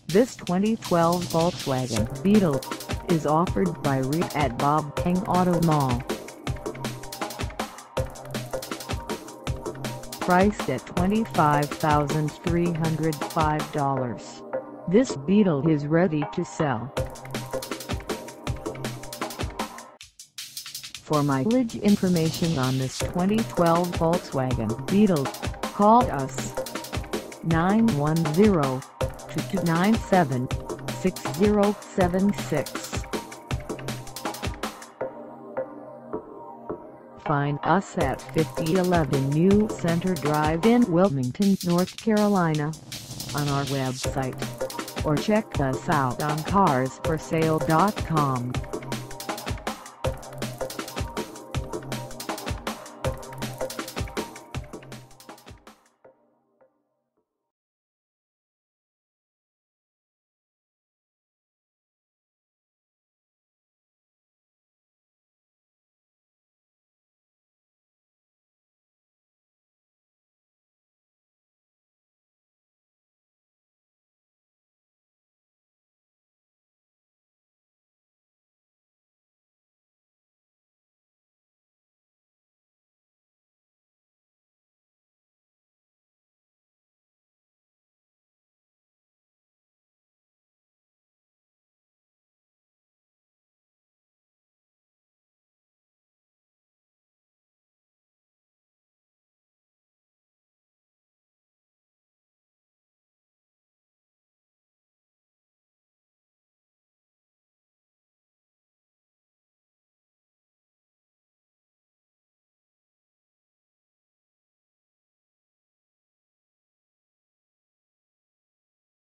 This 2012 Volkswagen Beetle is offered by RE at Bob King Auto Mall. Priced at $25,305, this Beetle is ready to sell. For mileage information on this 2012 Volkswagen Beetle, call us 910-2297-6076. Find us at 5011 New Center Drive in Wilmington, North Carolina, on our website, or check us out on carsforsale.com.